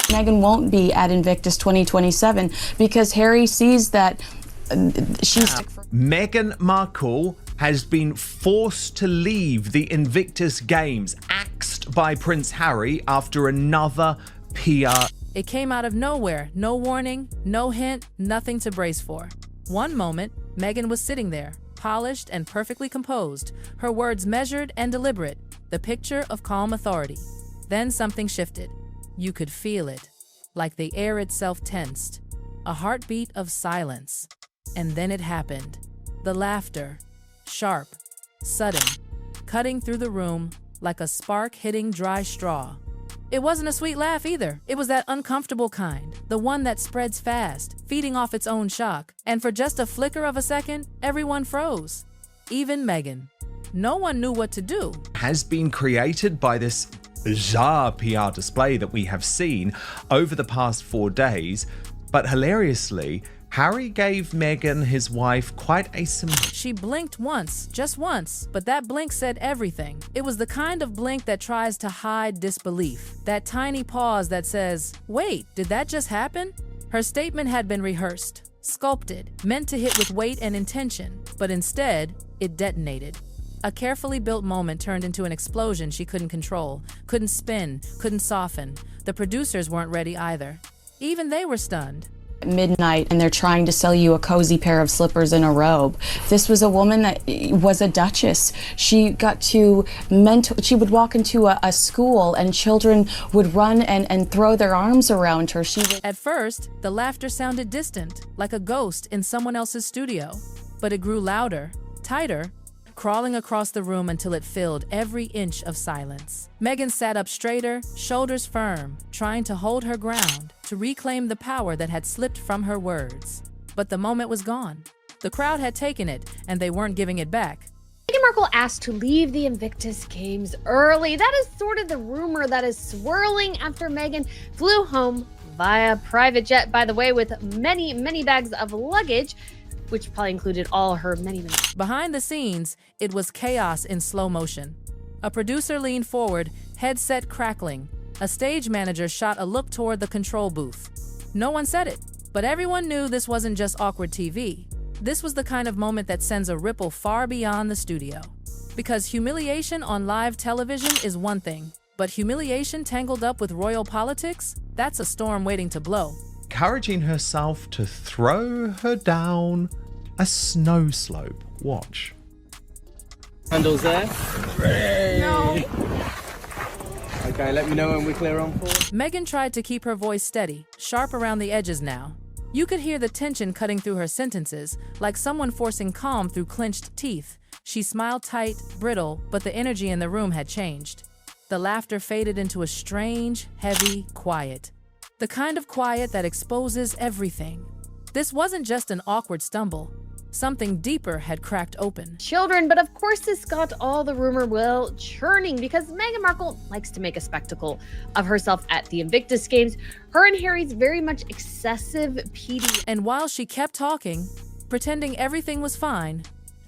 Meghan won't be at Invictus 2027 because Harry sees that she's... Meghan Markle has been forced to leave the Invictus Games, axed by Prince Harry after another PR. It came out of nowhere, no warning, no hint, nothing to brace for. One moment, Meghan was sitting there, polished and perfectly composed, her words measured and deliberate, the picture of calm authority. Then something shifted. You could feel it, like the air itself tensed, a heartbeat of silence. And then it happened. The laughter, sharp, sudden, cutting through the room like a spark hitting dry straw. It wasn't a sweet laugh either. It was that uncomfortable kind, the one that spreads fast, feeding off its own shock. And for just a flicker of a second, everyone froze. Even Meghan. No one knew what to do. Has been created by this bizarre PR display that we have seen over the past 4 days. But hilariously, Harry gave Meghan, his wife, quite a She blinked once, just once, but that blink said everything. It was the kind of blink that tries to hide disbelief. That tiny pause that says, wait, did that just happen? Her statement had been rehearsed, sculpted, meant to hit with weight and intention, but instead, it detonated. A carefully built moment turned into an explosion she couldn't control, couldn't spin, couldn't soften. The producers weren't ready either. Even they were stunned. Midnight, and they're trying to sell you a cozy pair of slippers and a robe. This was a woman that was a duchess. She got to she would walk into a school and children would run and throw their arms around her. At first, the laughter sounded distant, like a ghost in someone else's studio. But it grew louder, tighter, crawling across the room until it filled every inch of silence. Meghan sat up straighter, shoulders firm, trying to hold her ground, to reclaim the power that had slipped from her words. But the moment was gone. The crowd had taken it, and they weren't giving it back. Meghan Markle asked to leave the Invictus Games early. That is sort of the rumor that is swirling after Meghan flew home via private jet, by the way, with many, many bags of luggage, which probably included all her many. Behind the scenes, it was chaos in slow motion. A producer leaned forward, headset crackling. A stage manager shot a look toward the control booth. No one said it, but everyone knew this wasn't just awkward TV. This was the kind of moment that sends a ripple far beyond the studio. Because humiliation on live television is one thing, but humiliation tangled up with royal politics, that's a storm waiting to blow. encouraging herself to throw her down a snow slope. Watch. Handles there. No. Okay, let me know when we're clear on 4. Meghan tried to keep her voice steady, sharp around the edges now. You could hear the tension cutting through her sentences, like someone forcing calm through clenched teeth. She smiled tight, brittle, but the energy in the room had changed. The laughter faded into a strange, heavy quiet. The kind of quiet that exposes everything. This wasn't just an awkward stumble. Something deeper had cracked open. Children, but of course this got all the rumor mill churning because Meghan Markle likes to make a spectacle of herself at the Invictus Games. Her and Harry's very much excessive PD. And while she kept talking, pretending everything was fine,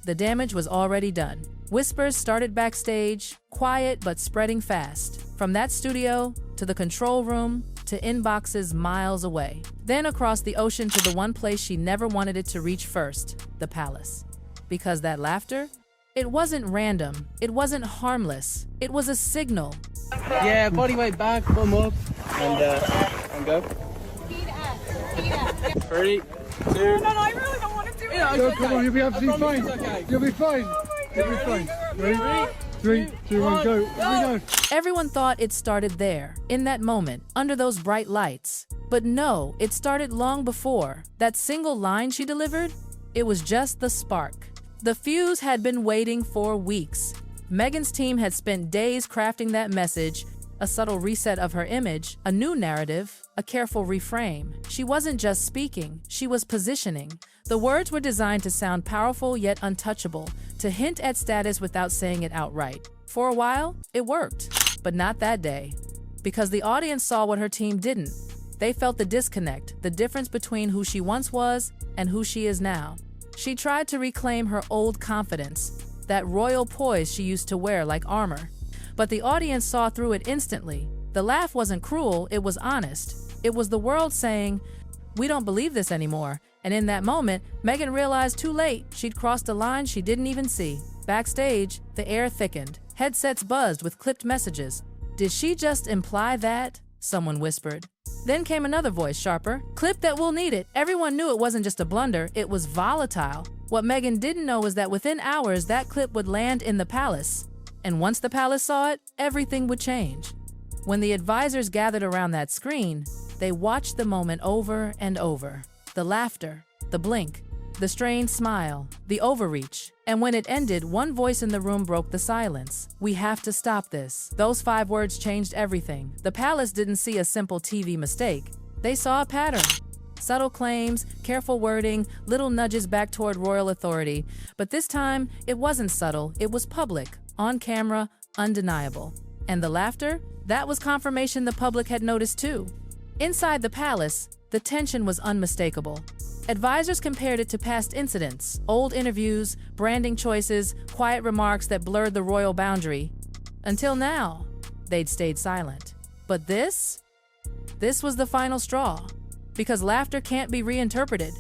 the damage was already done. Whispers started backstage, quiet but spreading fast. From that studio, to the control room, to inboxes miles away. Then across the ocean to the one place she never wanted it to reach first, the palace. Because that laughter, it wasn't random, it wasn't harmless, it was a signal. Yeah, body weight back, bum up, and go. 3, 2. No, I really don't want to do it. No, come on, you'll be absolutely fine. Okay. You'll be fine. You'll be fine. Ready? 3, 2, 1, go. Here we go. Everyone thought it started there, in that moment, under those bright lights. But no, it started long before. That single line she delivered, it was just the spark. The fuse had been waiting for weeks. Meghan's team had spent days crafting that message, a subtle reset of her image, a new narrative, a careful reframe. She wasn't just speaking, she was positioning. The words were designed to sound powerful yet untouchable, to hint at status without saying it outright. For a while, it worked, but not that day. Because the audience saw what her team didn't. They felt the disconnect, the difference between who she once was and who she is now. She tried to reclaim her old confidence, that royal poise she used to wear like armor. But the audience saw through it instantly. The laugh wasn't cruel, it was honest. It was the world saying, "We don't believe this anymore." And in that moment, Meghan realized too late she'd crossed a line she didn't even see. Backstage, the air thickened. Headsets buzzed with clipped messages. "Did she just imply that?" someone whispered. Then came another voice, sharper. "Clip that, we'll need it." Everyone knew it wasn't just a blunder, it was volatile. What Meghan didn't know was that within hours, that clip would land in the palace. And once the palace saw it, everything would change. When the advisors gathered around that screen, they watched the moment over and over. The laughter, the blink, the strained smile, the overreach. And when it ended, one voice in the room broke the silence. "We have to stop this." Those 5 words changed everything. The palace didn't see a simple TV mistake. They saw a pattern. Subtle claims, careful wording, little nudges back toward royal authority. But this time, it wasn't subtle, it was public, on camera, undeniable. And the laughter? That was confirmation the public had noticed too. Inside the palace, the tension was unmistakable. Advisors compared it to past incidents, old interviews, branding choices, quiet remarks that blurred the royal boundary. Until now, they'd stayed silent. But this was the final straw. Because laughter can't be reinterpreted.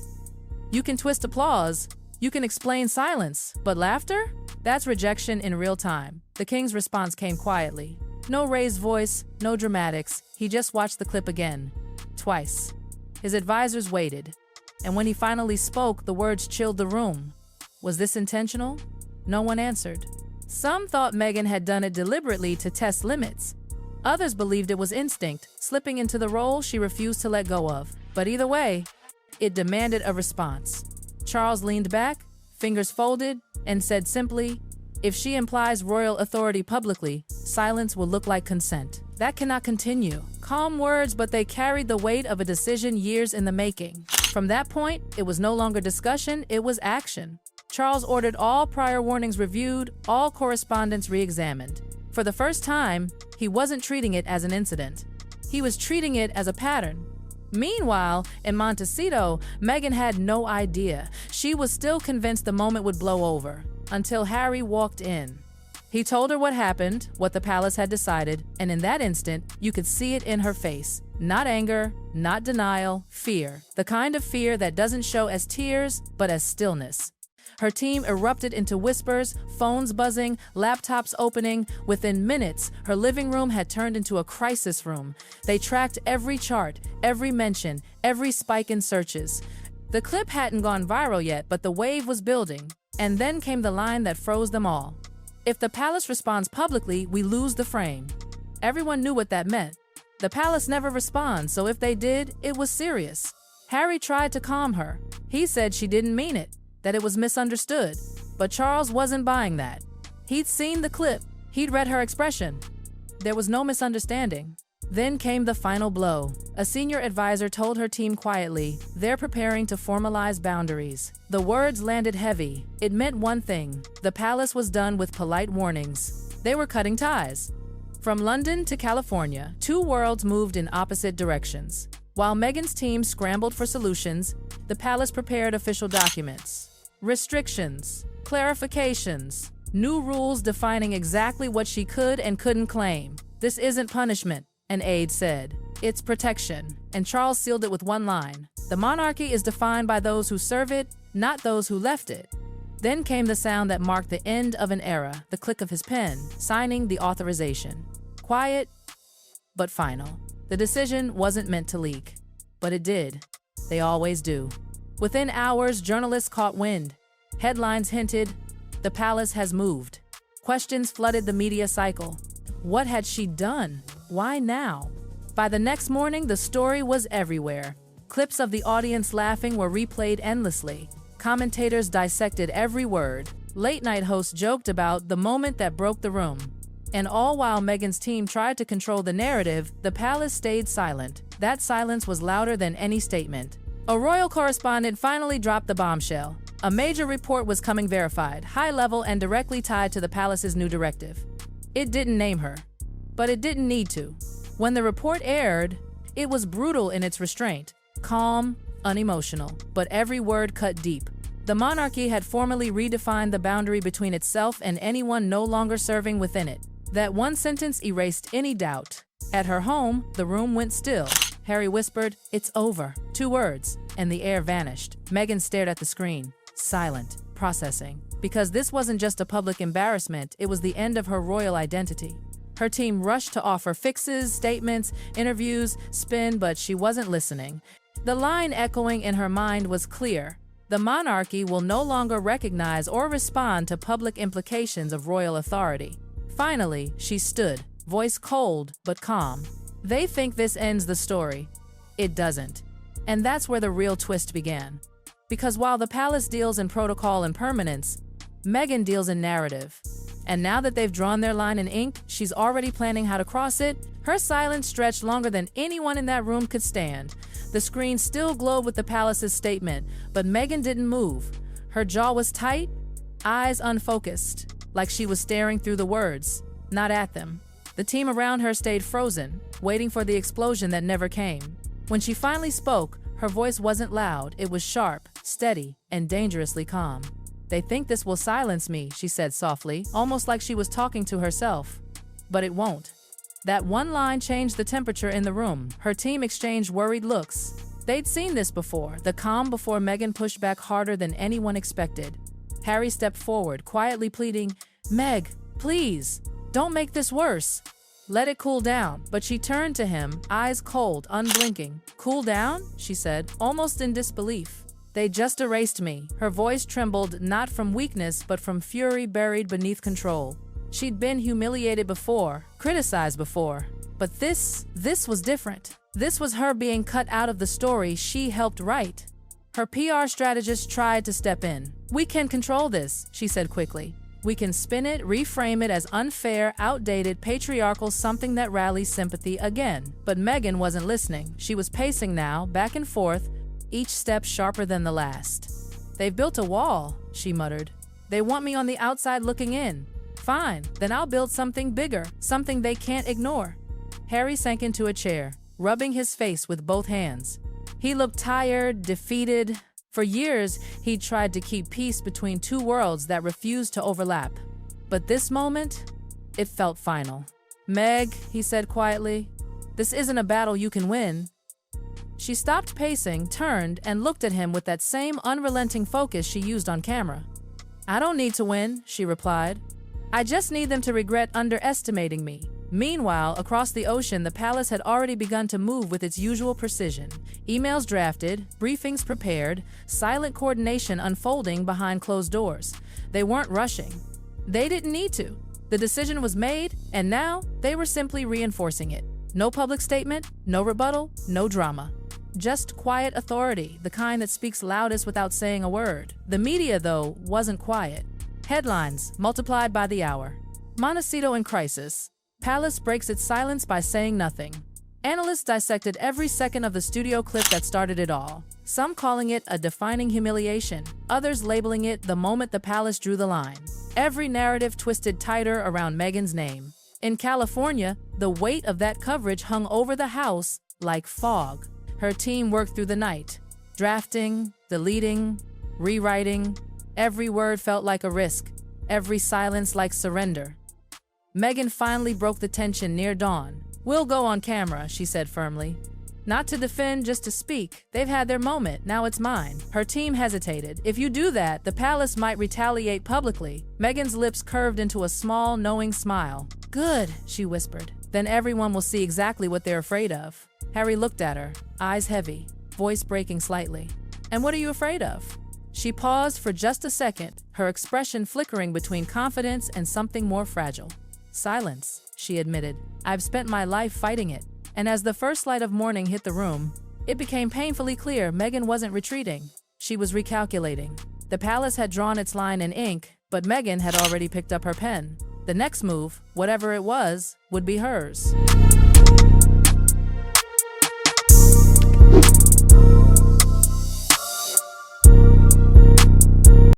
You can twist applause, you can explain silence, but laughter? That's rejection in real time. The king's response came quietly. No raised voice, no dramatics. He just watched the clip again. Twice. His advisors waited. And when he finally spoke, the words chilled the room. Was this intentional? No one answered. Some thought Meghan had done it deliberately to test limits. Others believed it was instinct, slipping into the role she refused to let go of. But either way, it demanded a response. Charles leaned back, fingers folded, and said simply, "If she implies royal authority publicly, silence will look like consent. That cannot continue." Calm words, but they carried the weight of a decision years in the making. From that point, it was no longer discussion, it was action. Charles ordered all prior warnings reviewed, all correspondence re-examined. For the first time, he wasn't treating it as an incident. He was treating it as a pattern. Meanwhile, in Montecito, Meghan had no idea. She was still convinced the moment would blow over, until Harry walked in. He told her what happened, what the palace had decided, and in that instant, you could see it in her face. Not anger, not denial, fear. The kind of fear that doesn't show as tears, but as stillness. Her team erupted into whispers, phones buzzing, laptops opening. Within minutes, her living room had turned into a crisis room. They tracked every chart, every mention, every spike in searches. The clip hadn't gone viral yet, but the wave was building. And then came the line that froze them all. "If the palace responds publicly, we lose the frame." Everyone knew what that meant. The palace never responds, so if they did, it was serious. Harry tried to calm her. He said she didn't mean it, that it was misunderstood. But Charles wasn't buying that. He'd seen the clip. He'd read her expression. There was no misunderstanding. Then came the final blow. A senior advisor told her team quietly, they're preparing to formalize boundaries. The words landed heavy. It meant one thing. The palace was done with polite warnings. They were cutting ties. From London to California, 2 worlds moved in opposite directions. While Meghan's team scrambled for solutions, the palace prepared official documents. Restrictions, clarifications, new rules defining exactly what she could and couldn't claim. "This isn't punishment," an aide said. "It's protection." And Charles sealed it with one line. "The monarchy is defined by those who serve it, not those who left it." Then came the sound that marked the end of an era, the click of his pen, signing the authorization. Quiet, but final. The decision wasn't meant to leak, but it did. They always do. Within hours, journalists caught wind. Headlines hinted, the palace has moved. Questions flooded the media cycle. What had she done? Why now? By the next morning, the story was everywhere. Clips of the audience laughing were replayed endlessly. Commentators dissected every word. Late-night hosts joked about the moment that broke the room. And all while Meghan's team tried to control the narrative, the palace stayed silent. That silence was louder than any statement. A royal correspondent finally dropped the bombshell. A major report was coming verified, high-level and directly tied to the palace's new directive. It didn't name her, but it didn't need to. When the report aired, it was brutal in its restraint, calm, unemotional, but every word cut deep. The monarchy had formally redefined the boundary between itself and anyone no longer serving within it. That one sentence erased any doubt. At her home, the room went still. Harry whispered, "It's over." 2 words, and the air vanished. Meghan stared at the screen, silent, processing. Because this wasn't just a public embarrassment, it was the end of her royal identity. Her team rushed to offer fixes, statements, interviews, spin, but she wasn't listening. The line echoing in her mind was clear. The monarchy will no longer recognize or respond to public implications of royal authority. Finally, she stood, voice cold but calm. They think this ends the story. It doesn't. And that's where the real twist began. Because while the palace deals in protocol and permanence, Meghan deals in narrative. And now that they've drawn their line in ink, she's already planning how to cross it. Her silence stretched longer than anyone in that room could stand. The screen still glowed with the palace's statement, but Meghan didn't move. Her jaw was tight, eyes unfocused, like she was staring through the words, not at them. The team around her stayed frozen, waiting for the explosion that never came. When she finally spoke, her voice wasn't loud, it was sharp, steady, and dangerously calm. "They think this will silence me," she said softly, almost like she was talking to herself. But it won't. That one line changed the temperature in the room. Her team exchanged worried looks. They'd seen this before, the calm before Meghan pushed back harder than anyone expected. Harry stepped forward, quietly pleading, "Meg, please, don't make this worse. Let it cool down." But she turned to him, eyes cold, unblinking. "Cool down?" she said, almost in disbelief. "They just erased me." Her voice trembled, not from weakness, but from fury buried beneath control. She'd been humiliated before, criticized before. But this was different. This was her being cut out of the story she helped write. Her PR strategist tried to step in. "We can control this," she said quickly. "We can spin it, reframe it as unfair, outdated, patriarchal, something that rallies sympathy again." But Meghan wasn't listening. She was pacing now, back and forth, each step sharper than the last. "They've built a wall," she muttered. "They want me on the outside looking in. Fine, then I'll build something bigger, something they can't ignore." Harry sank into a chair, rubbing his face with both hands. He looked tired, defeated. For years, he'd tried to keep peace between 2 worlds that refused to overlap. But this moment, it felt final. "Meg," he said quietly, "this isn't a battle you can win." She stopped pacing, turned, and looked at him with that same unrelenting focus she used on camera. "I don't need to win," she replied. "I just need them to regret underestimating me." Meanwhile, across the ocean, the palace had already begun to move with its usual precision. Emails drafted, briefings prepared, silent coordination unfolding behind closed doors. They weren't rushing. They didn't need to. The decision was made, and now they were simply reinforcing it. No public statement, no rebuttal, no drama. Just quiet authority, the kind that speaks loudest without saying a word. The media, though, wasn't quiet. Headlines multiplied by the hour. Montecito in crisis. Palace breaks its silence by saying nothing. Analysts dissected every second of the studio clip that started it all. Some calling it a defining humiliation, others labeling it the moment the palace drew the line. Every narrative twisted tighter around Meghan's name. In California, the weight of that coverage hung over the house like fog. Her team worked through the night, drafting, deleting, rewriting. Every word felt like a risk, every silence like surrender. Meghan finally broke the tension near dawn. "We'll go on camera," she said firmly. "Not to defend, just to speak. They've had their moment, now it's mine." Her team hesitated. "If you do that, the palace might retaliate publicly." Meghan's lips curved into a small, knowing smile. "Good," she whispered. "Then everyone will see exactly what they're afraid of." Harry looked at her, eyes heavy, voice breaking slightly. "And what are you afraid of?" She paused for just a second, her expression flickering between confidence and something more fragile. "Silence," she admitted. "I've spent my life fighting it." And as the first light of morning hit the room, it became painfully clear Meghan wasn't retreating. She was recalculating. The palace had drawn its line in ink, but Meghan had already picked up her pen. The next move, whatever it was, would be hers.